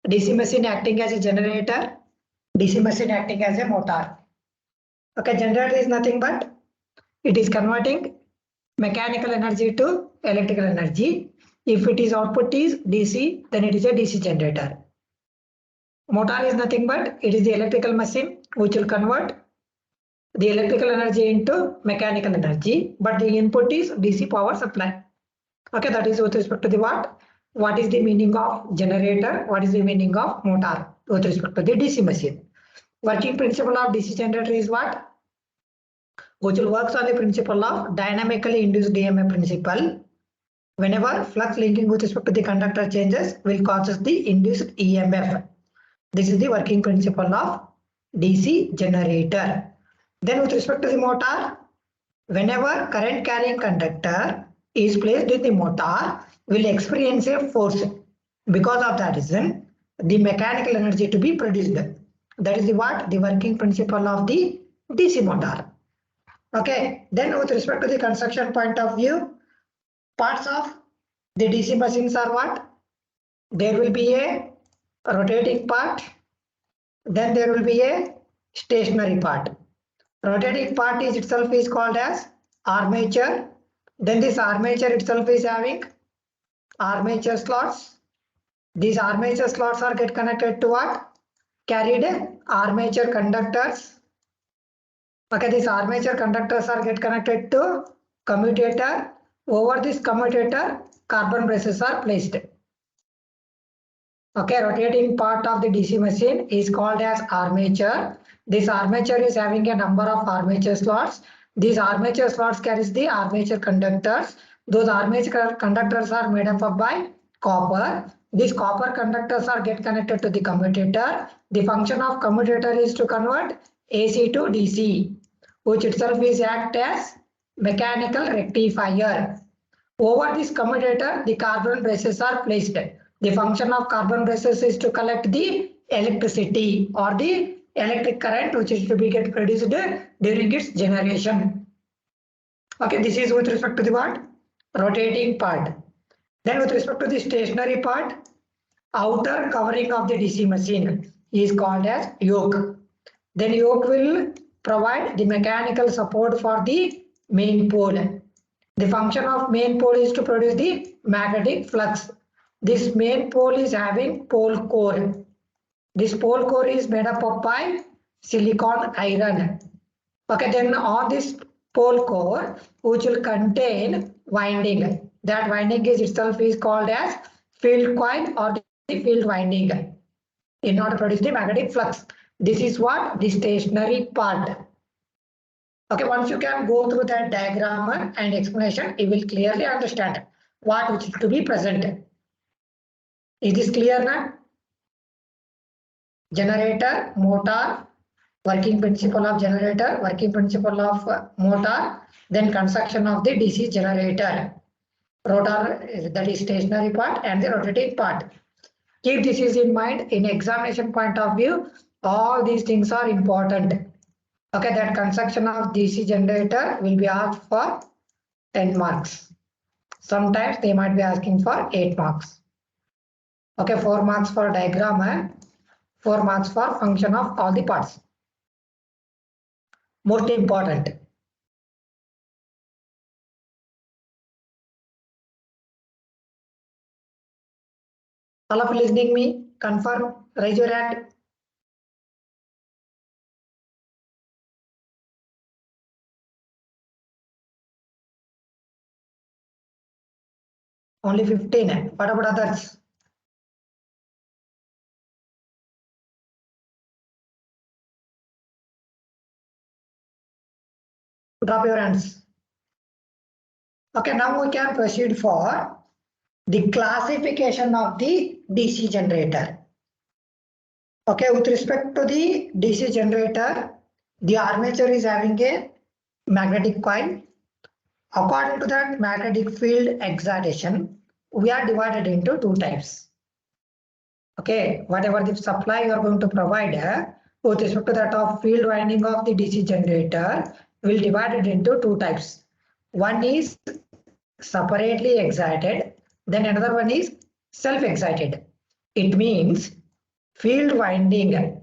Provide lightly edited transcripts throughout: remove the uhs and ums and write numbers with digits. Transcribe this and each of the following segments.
DC machine acting as a generator, DC machine acting as a motor. Okay, generator is nothing but it is converting mechanical energy to electrical energy. If it is output is DC, then it is a DC generator. Motor is nothing but it is the electrical machine which will convert the electrical energy into mechanical energy, but the input is DC power supply. Okay, that is with respect to the what? What is the meaning of generator? What is the meaning of motor with respect to the DC machine? Working principle of DC generator is what? Which will works on the principle of dynamically induced EMF principle. Whenever flux linking with respect to the conductor changes, will causes the induced EMF. This is the working principle of DC generator. Then with respect to the motor, whenever current carrying conductor is placed in the motor, will experience a force. Because of that reason, the mechanical energy to be produced. That is the what? The working principle of the DC motor. Okay. Then with respect to the construction point of view, parts of the DC machines are what? There will be a rotating part. Then there will be a stationary part. Rotating part is itself is called as armature. Then this armature itself is having armature slots. These armature slots are get connected to what? Carried armature conductors. Okay, these armature conductors are get connected to commutator. Over this commutator, carbon braces are placed. Okay, rotating part of the DC machine is called as armature. This armature is having a number of armature slots. These armature slots carries the armature conductors. Those armature conductors are made up of by copper. These copper conductors are get connected to the commutator. The function of commutator is to convert AC to DC, which itself is act as mechanical rectifier. Over this commutator, the carbon braces are placed. The function of carbon braces is to collect the electricity or the electric current which is to be get produced during its generation. Okay, this is with respect to the what? Rotating part. Then with respect to the stationary part, outer covering of the DC machine is called as yoke. Then yoke will provide the mechanical support for the main pole. The function of main pole is to produce the magnetic flux. This main pole is having pole core. This pole core is made up of by silicon iron. Okay, then on this pole core, which will contain winding. That winding is itself is called as field coil or the field winding in order to produce the magnetic flux. This is what? The stationary part. Okay, once you can go through that diagram and explanation, you will clearly understand what which is to be present. Is this clear now? Generator, motor, working principle of generator, working principle of motor, then construction of the DC generator. Rotor, that is stationary part, and the rotating part. Keep this is in mind in examination point of view. All these things are important. Okay, that construction of DC generator will be asked for 10 marks. Sometimes they might be asking for 8 marks. Okay, 4 marks for diagram, 4 marks for function of all the parts. Most important. All of you listening me, confirm, raise your hand. Only 15. What about others? Drop your hands. Okay, now we can proceed for the classification of the DC generator. Okay, with respect to the DC generator, the armature is having a magnetic coil. According to that magnetic field excitation, we are divided into 2 types. Okay, whatever the supply you are going to provide with respect to that of field winding of the DC generator, will divide it into 2 types. One is separately excited, then another one is self-excited. It means field winding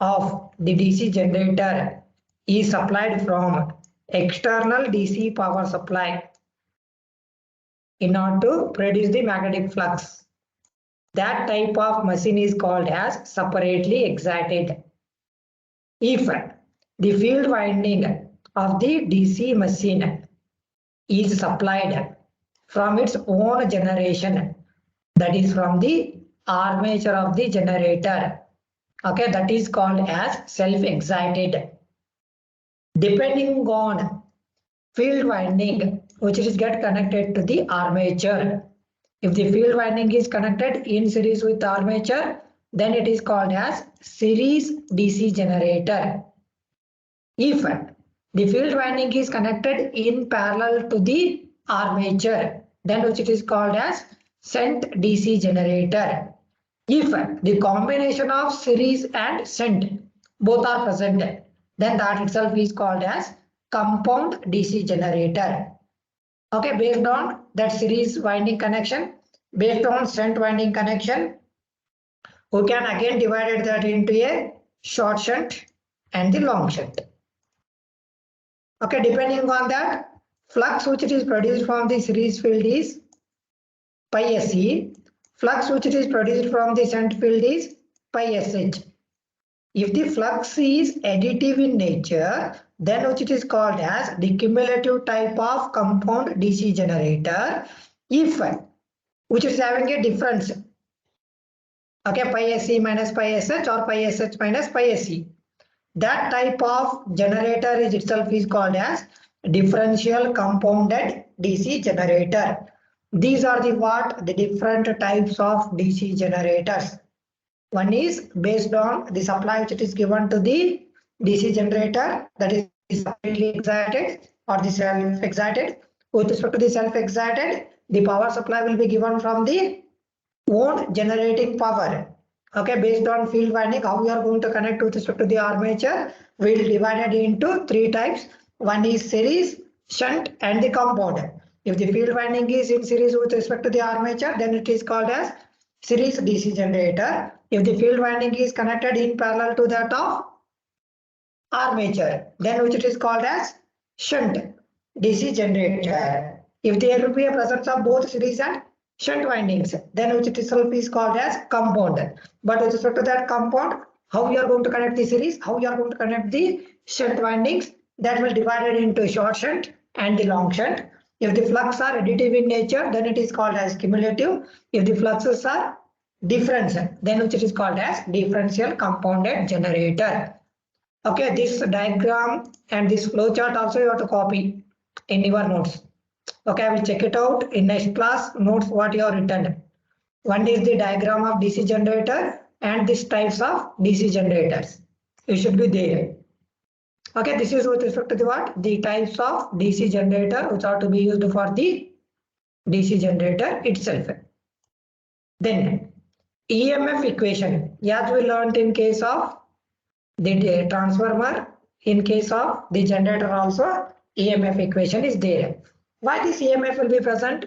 of the DC generator is supplied from external DC power supply in order to produce the magnetic flux. That type of machine is called as separately excited. If the field winding of the DC machine is supplied from its own generation, that is from the armature of the generator, okay, that is called as self-excited. Depending on field winding which is get connected to the armature, if the field winding is connected in series with armature, then it is called as series DC generator. If the field winding is connected in parallel to the armature, then which it is called as shunt DC generator. If the combination of series and shunt both are present, then that itself is called as compound DC generator. Okay, based on that series winding connection, based on shunt winding connection, we can again divide that into a short shunt and the long shunt. Okay, depending on that, flux which it is produced from the series field is pi SE, flux which it is produced from the shunt field is pi SH. If the flux is additive in nature, then which it is called as the cumulative type of compound DC generator. If which is having a difference, okay, pi SE minus pi SH or pi SH minus pi SE, that type of generator is itself is called as differential compounded DC generator. These are the different types of DC generators. One is based on the supply which it is given to the DC generator, that is separately excited or the self-excited. With respect to the self-excited, the power supply will be given from the own generating power. Okay, based on field winding, how we are going to connect with respect to the armature, we will divide it into three types. One is series, shunt, and the compound. If the field winding is in series with respect to the armature, then it is called as series DC generator. If the field winding is connected in parallel to that of armature, then which it is called as shunt DC generator. If there will be a presence of both series and shunt windings, then which itself is called as compound. But with respect to that compound, how we are going to connect the series, how we are going to connect the shunt windings, that will divide it into short shunt and the long shunt. If the flux are additive in nature, then it is called as cumulative. If the fluxes are different, then which it is called as differential compounded generator. Okay, this diagram and this flow chart also you have to copy in your notes. Okay, I will check it out in next class notes what you have written. One is the diagram of DC generator and these types of DC generators. It should be there. Okay, this is with respect to the what? The types of DC generator which are to be used for the DC generator itself. Then EMF equation, as we learned in case of the transformer, in case of the generator also EMF equation is there. Why this EMF will be present?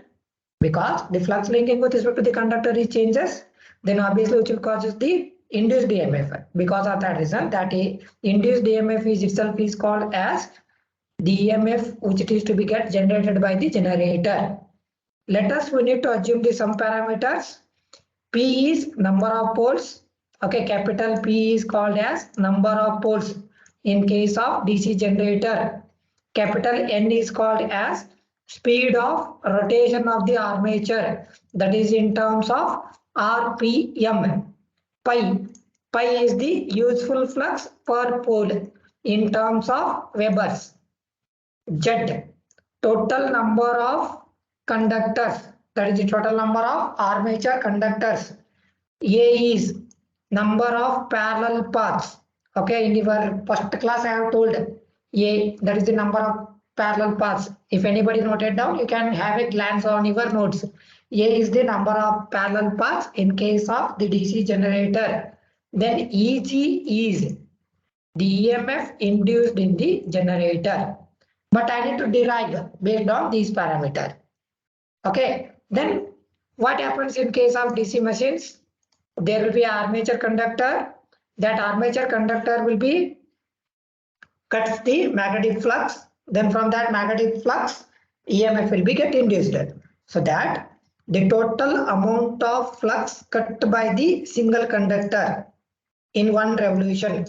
Because the flux linking with respect to the conductor is changes, then obviously which will cause the induced EMF. Because of that reason, that induced EMF is itself is called as the EMF which it is to be get generated by the generator. Let us we need to assume the some parameters. P is number of poles. Okay, capital P is called as number of poles in case of DC generator. Capital N is called as speed of rotation of the armature, that is in terms of RPM. Pi is the useful flux per pole in terms of Webers. Z, total number of conductors, that is the total number of armature conductors. A is number of parallel paths. Okay, in your first class I have told A, that is the number of parallel paths. If anybody noted down, you can have a glance on your notes. A is the number of parallel paths in case of the DC generator. Then EG is the EMF induced in the generator. But I need to derive based on these parameters. Okay, then what happens in case of DC machines? there will be an armature conductor. That armature conductor will be cuts the magnetic flux. Then from that magnetic flux, EMF will be get induced. So that the total amount of flux cut by the single conductor in one revolution,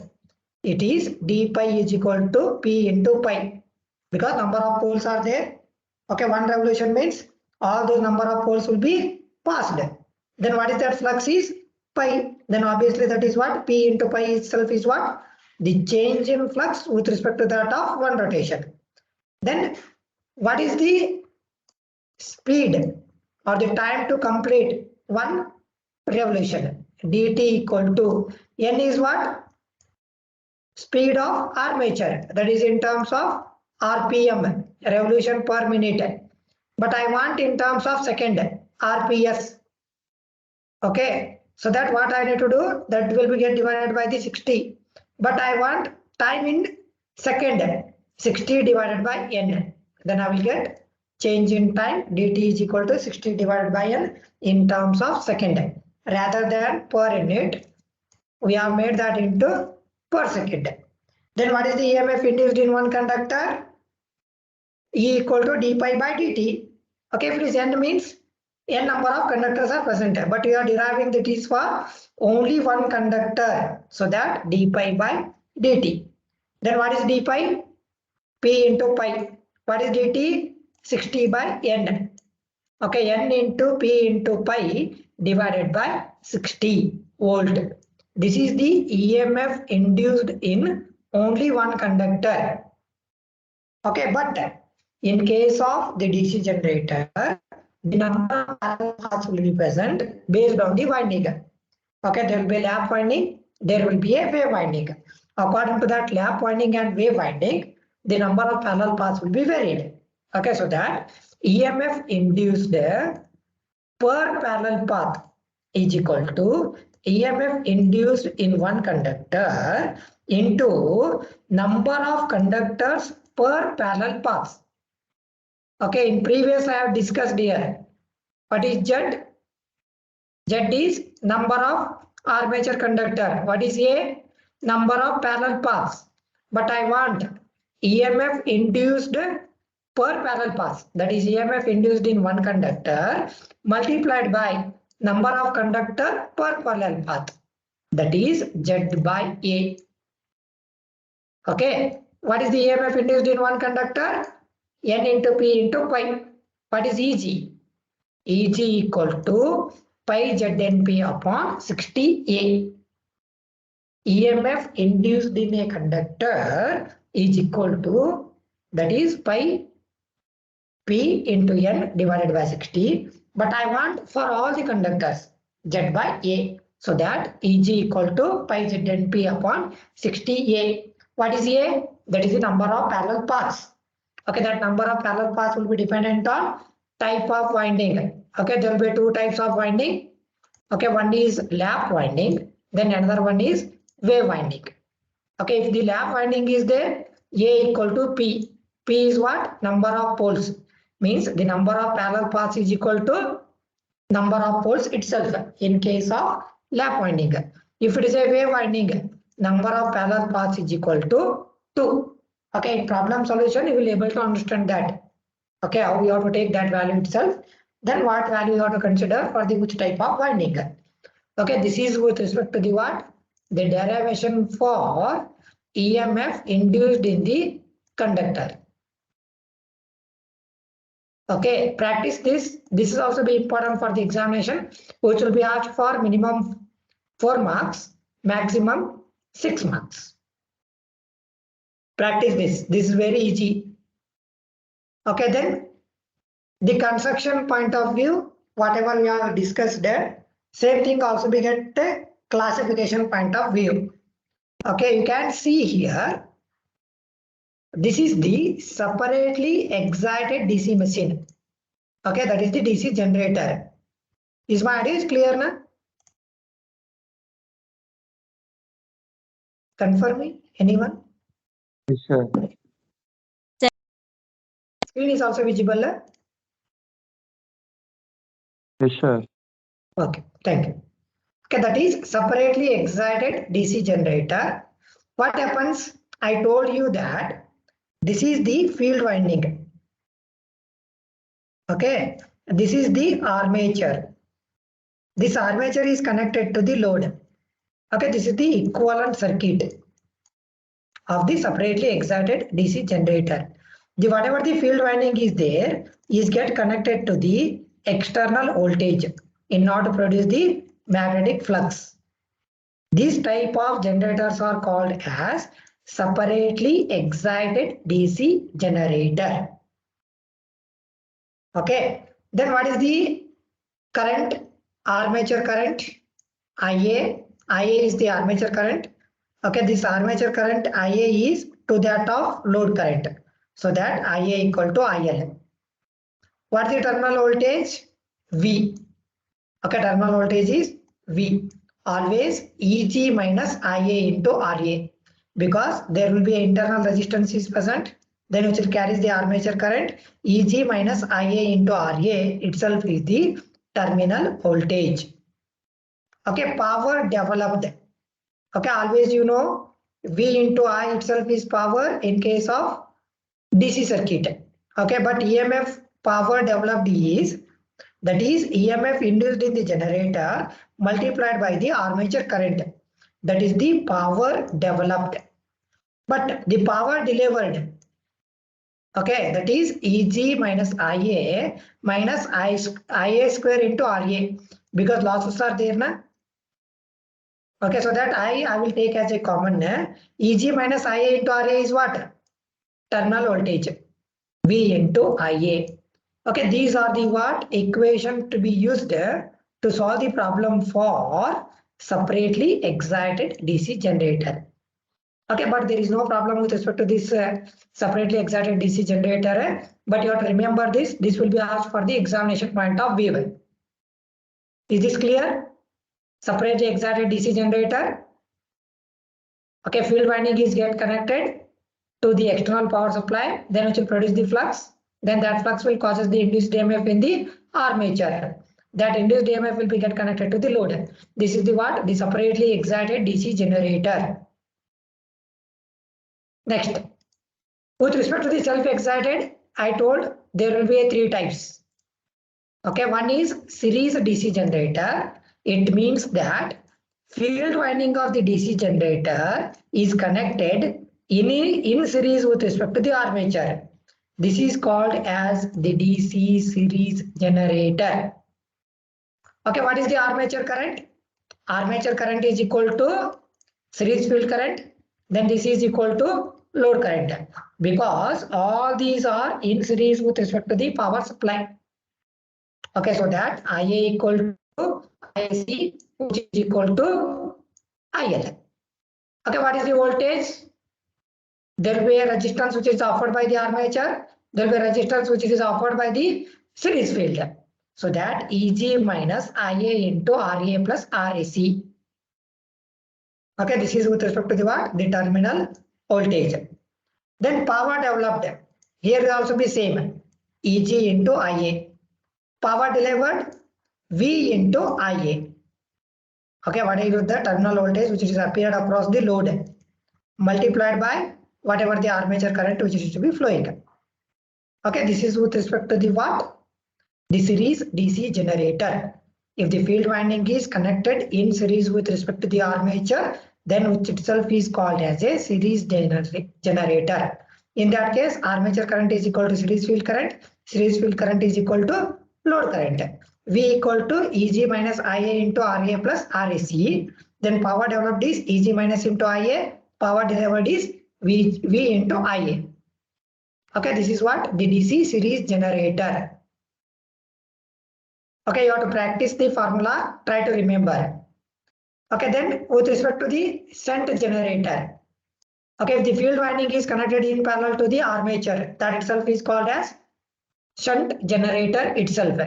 it is d pi is equal to p into pi, because number of poles are there. Okay, one revolution means all those number of poles will be passed. Then what is that flux is pi. Then obviously that is what p into pi itself is what the change in flux with respect to that of one rotation. Then what is the speed or the time to complete one revolution? Dt equal to n is what? Speed of armature, that is in terms of RPM, revolution per minute. But I want in terms of second, RPS. Okay, so that what I need to do, that will be get divided by the 60. But I want time in second, 60 divided by n. Then I will get change in time, dt is equal to 60 divided by n in terms of second. Rather than per unit, we have made that into per second. Then what is the EMF induced in one conductor? E equal to d pi by dt. Okay, if it is n means n number of conductors are present, but we are deriving that is for only one conductor, so that d pi by dt. Then what is d pi? P into pi. What is dt? 60 by n. Okay, n into p into pi divided by 60 volt. This is the EMF induced in only one conductor. Okay, but in case of the DC generator, the number of parallel paths will be present based on the winding. Okay, there will be lap winding, there will be a wave winding. According to that lap winding and wave winding, the number of parallel paths will be varied. Okay, so that EMF induced per parallel path is equal to EMF induced in one conductor into number of conductors per parallel paths. Okay, in previous I have discussed here. What is Z? Z is number of armature conductor. What is A? Number of parallel paths. But I want EMF induced per parallel path. That is EMF induced in one conductor multiplied by number of conductor per parallel path. That is Z by A. Okay. What is the EMF induced in one conductor? N into P into pi. What is EG? EG equal to pi ZNP upon 60A. EMF induced in a conductor is equal to, that is pi P into N divided by 60. But I want for all the conductors Z by A. So that EG equal to pi ZNP upon 60A. What is A? That is the number of parallel paths. Okay, that number of parallel paths will be dependent on type of winding. Okay, there will be two types of winding. Okay, one is lap winding, then another one is wave winding. Okay, if the lap winding is there, A equal to P. P is what? Number of poles. Means the number of parallel paths is equal to number of poles itself in case of lap winding. If it is a wave winding, number of parallel paths is equal to 2. Okay, in problem solution, you will be able to understand that. Okay, how you have to take that value itself. Then what value you have to consider for the which type of winding. Okay, this is with respect to the what? The derivation for EMF induced in the conductor. Okay, practice this. This is also be important for the examination, which will be asked for minimum 4 marks, maximum 6 marks. Practice this. This is very easy. Okay, then the construction point of view, whatever we have discussed there, same thing also we get the classification point of view. Okay, you can see here, this is the separately excited DC machine. Okay, that is the DC generator. Is my idea is clear now? Confirm me, anyone? Yes, sir. Screen is also visible. Yes, sir. Okay, thank you. Okay, that is separately excited DC generator. What happens? I told you that this is the field winding. Okay, this is the armature. This armature is connected to the load. Okay, this is the equivalent circuit of the separately excited DC generator. The whatever the field winding is there is get connected to the external voltage in order to produce the magnetic flux. These type of generators are called as separately excited DC generator. Okay, then what is the current? Armature current, IA. IA is the armature current. Okay, this armature current IA is to that of load current. So that IA equal to IL. What is the terminal voltage? V. Okay, terminal voltage is V. Always EG minus IA into RA. Because there will be an internal resistance is present. Then which will carries the armature current. EG minus IA into RA itself is the terminal voltage. Okay, power developed. Okay, always you know V into I itself is power in case of DC circuit. Okay, but EMF power developed is, that is EMF induced in the generator multiplied by the armature current. That is the power developed. But the power delivered, okay, that is EG minus IA minus IA square into RA, because losses are there na. Okay, so that I will take as a common. EG minus IA into RA is what? Terminal voltage. V into IA. Okay, these are the what equation to be used to solve the problem for separately excited DC generator. Okay, but there is no problem with respect to this separately excited DC generator. But you have to remember this. This will be asked for the examination point of view. Is this clear? Separately excited DC generator. Okay, field winding is get connected to the external power supply, then which will produce the flux. Then that flux will causes the induced EMF in the armature. That induced EMF will be get connected to the load. This is the what? The separately excited DC generator. Next, with respect to the self-excited, I told there will be three types. Okay, one is series DC generator. It means that field winding of the DC generator is connected in series with respect to the armature. This is called as the DC series generator. Okay, what is the armature current? Armature current is equal to series field current. Then this is equal to load current, because all these are in series with respect to the power supply. Okay, so that IA equal to IC, which is equal to IL. Okay, what is the voltage? There will be a resistance which is offered by the armature. There will be a resistance which is offered by the series field. So that EG minus IA into RA plus RAC. Okay, this is with respect to the what? The terminal voltage. Then power developed. Here will also be same. EG into IA. Power delivered V into IA. Okay, what is the terminal voltage which is appeared across the load multiplied by whatever the armature current which is to be flowing. Okay, this is with respect to the what? The series DC generator. If the field winding is connected in series with respect to the armature, then which itself is called as a series generator. In that case, armature current is equal to series field current. Series field current is equal to load current. V equal to EG minus IA into RA plus RAC. Then power developed is EG minus into IA. Power delivered is V into IA. Okay, this is what? The DC series generator. Okay, you have to practice the formula. Try to remember. Okay, then with respect to the shunt generator. Okay, if the field winding is connected in parallel to the armature, that itself is called as shunt generator itself.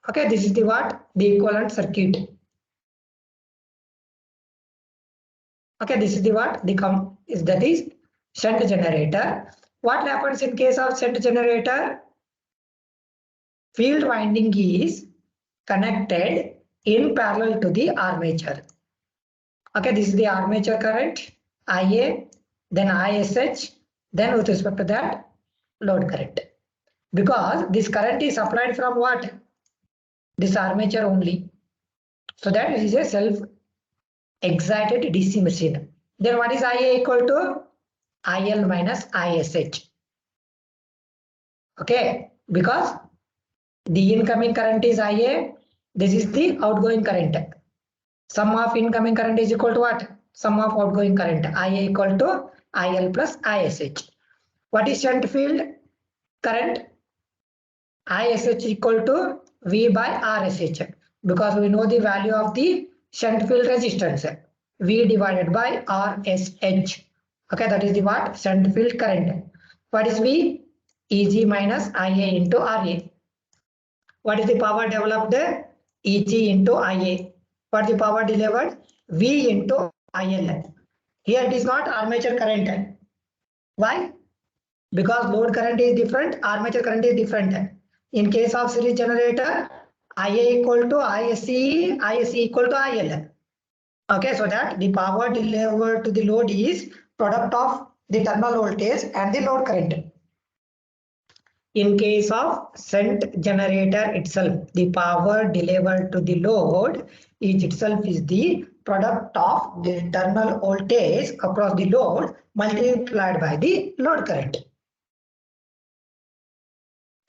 Okay, this is the what? The equivalent circuit. Okay, this is the what? That is shunt generator. What happens in case of shunt generator? Field winding is connected in parallel to the armature. Okay, this is the armature current, IA, then ISH, then with respect to that, load current. Because this current is supplied from what? This armature only. So that is a self-excited DC machine. Then what is IA equal to? IL minus ISH. Okay, because the incoming current is IA, this is the outgoing current. Sum of incoming current is equal to what? Sum of outgoing current, IA equal to IL plus ISH. What is shunt field current? ISH equal to V by RSH, because we know the value of the shunt field resistance, V divided by RSH. Okay, that is the what? Shunt field current. What is V? EG minus IA into RA. What is the power developed? EG into IA. What is the power delivered? V into IL. Here it is not armature current. Why? Because load current is different, armature current is different. In case of series generator, IA equal to ISC, ISC equal to IL. Okay, so that the power delivered to the load is product of the terminal voltage and the load current. In case of shunt generator itself, the power delivered to the load itself is the product of the internal voltage across the load multiplied by the load current.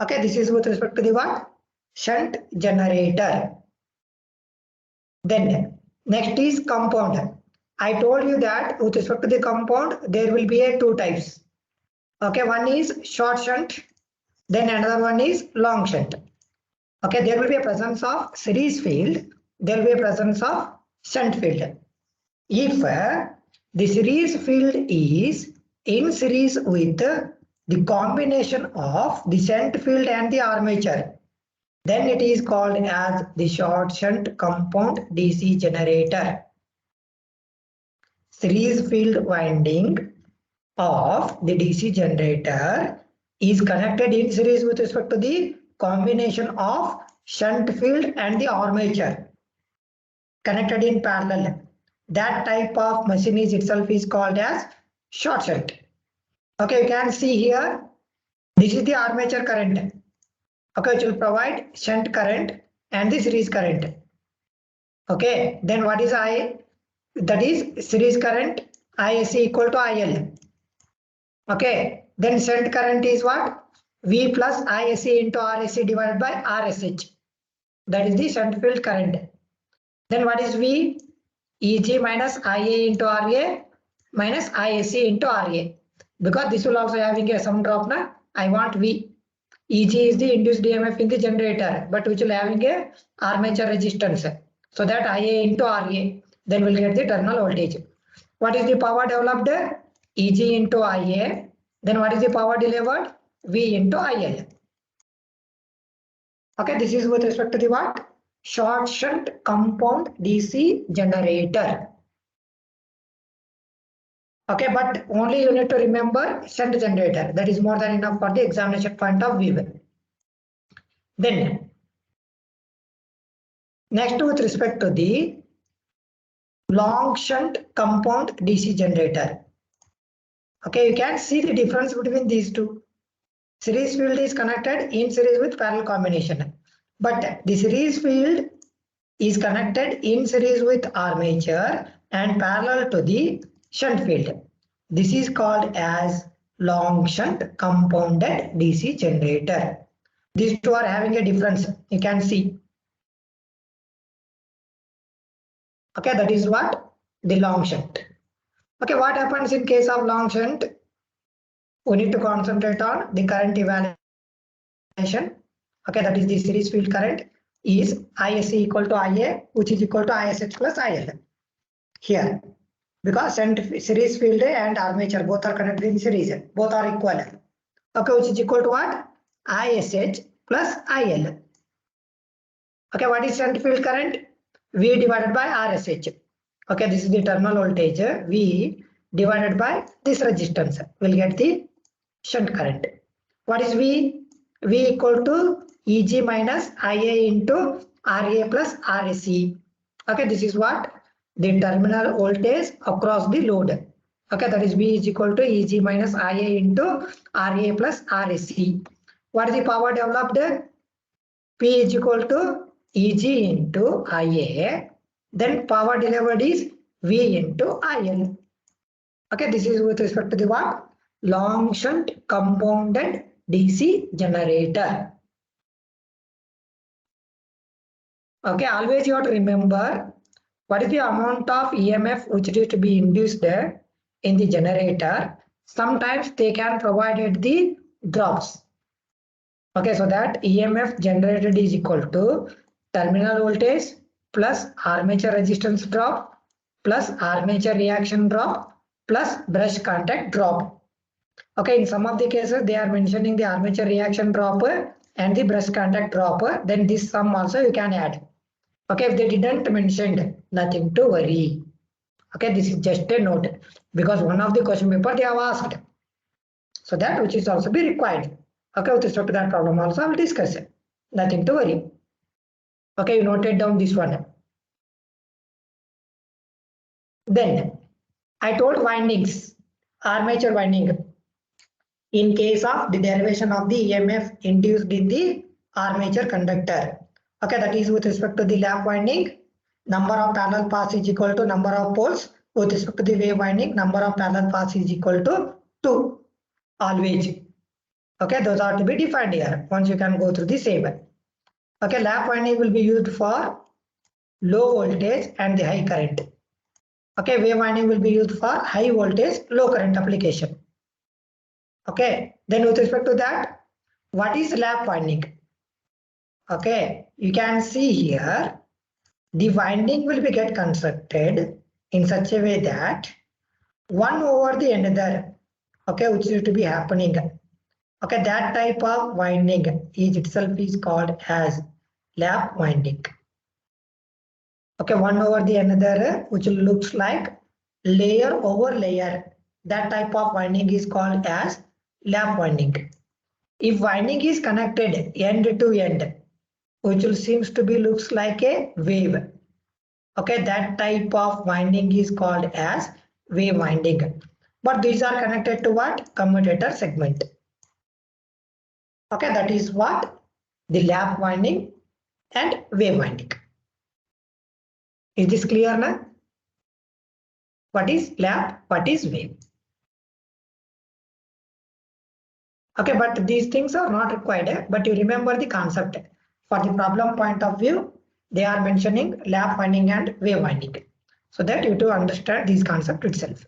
Okay, this is with respect to the what? Shunt generator. Then next is compound. I told you that with respect to the compound, there will be two types. Okay, one is short shunt, then another one is long shunt. Okay, there will be a presence of series field, there will be a presence of shunt field. If the series field is in series with the combination of the shunt field and the armature, then it is called as the short shunt compound DC generator. Series field winding of the DC generator is connected in series with respect to the combination of shunt field and the armature connected in parallel. That type of machine itself is called as short shunt. Okay, you can see here, this is the armature current. Okay, which will provide shunt current and the series current. Okay, then what is I? That is series current, ISC equal to IL. Okay, then shunt current is what? V plus ISC into RSC divided by RSH. That is the shunt field current. Then what is V? EG minus IA into RA minus ISC into RA. Because this will also having a sum drop now. I want V. EG is the induced EMF in the generator, but which will having a armature resistance. So that IA into RA, then we'll get the terminal voltage. What is the power developed? EG into IA. Then what is the power delivered? V into IL. Okay, this is with respect to the what? Short shunt compound DC generator. Okay, but only you need to remember shunt generator. That is more than enough for the examination point of view. Then, next with respect to the long shunt compound DC generator. Okay, you can see the difference between these two. Series field is connected in series with parallel combination. But the series field is connected in series with armature and parallel to the shunt field. This is called as long shunt compounded DC generator. These two are having a difference. You can see. Okay, that is what? The long shunt. Okay, what happens in case of long shunt? We need to concentrate on the current evaluation. Okay, that is the series field current is ISC equal to IA, which is equal to ISH plus IL. Here, because series field and armature both are connected in series, both are equal. Okay, which is equal to what? ISH plus IL. Okay, what is shunt field current? V divided by RSH. Okay, this is the terminal voltage. V divided by this resistance. We'll get the shunt current. What is V? V equal to EG minus IA into RA plus RSE. Okay, this is what the terminal voltage across the load. Okay, that is V is equal to Eg minus Ia into RA plus RSE. What is the power developed? P is equal to Eg into Ia. Then power delivered is V into IL. Okay, this is with respect to the what? Long shunt compounded DC generator. Okay, always you have to remember what is the amount of EMF which is to be induced in the generator. Sometimes they can provide the drops. Okay, so that EMF generated is equal to terminal voltage plus armature resistance drop plus armature reaction drop plus brush contact drop. Okay, in some of the cases they are mentioning the armature reaction drop and the brush contact drop. Then this sum also you can add. Okay, if they didn't mention, nothing to worry. Okay, this is just a note because one of the question paper they have asked. So that which is also be required. Okay, with respect to that problem also I will discuss it. Nothing to worry. Okay, you noted down this one. Then I told windings, armature winding. In case of the derivation of the EMF induced in the armature conductor. Okay, that is with respect to the lap winding, number of parallel paths is equal to number of poles. With respect to the wave winding, number of parallel paths is equal to 2 always. Okay, those are to be defined here. Once you can go through the same. Okay, lap winding will be used for low voltage and the high current. Okay, wave winding will be used for high voltage, low current application. Okay, then with respect to that, what is lap winding? Okay, you can see here the winding will be get constructed in such a way that one over the another, okay, which is to be happening. Okay, that type of winding is itself is called as lap winding. Okay, one over the another, which looks like layer over layer. That type of winding is called as lap winding. If winding is connected end to end, which seems to be looks like a wave. Okay, that type of winding is called as wave winding. But these are connected to what? Commutator segment. Okay, that is what? The lap winding and wave winding. Is this clear now? What is lap? What is wave? Okay, but these things are not required, but you remember the concept. For the problem point of view, they are mentioning lap winding and wave winding. So that you to understand this concept itself.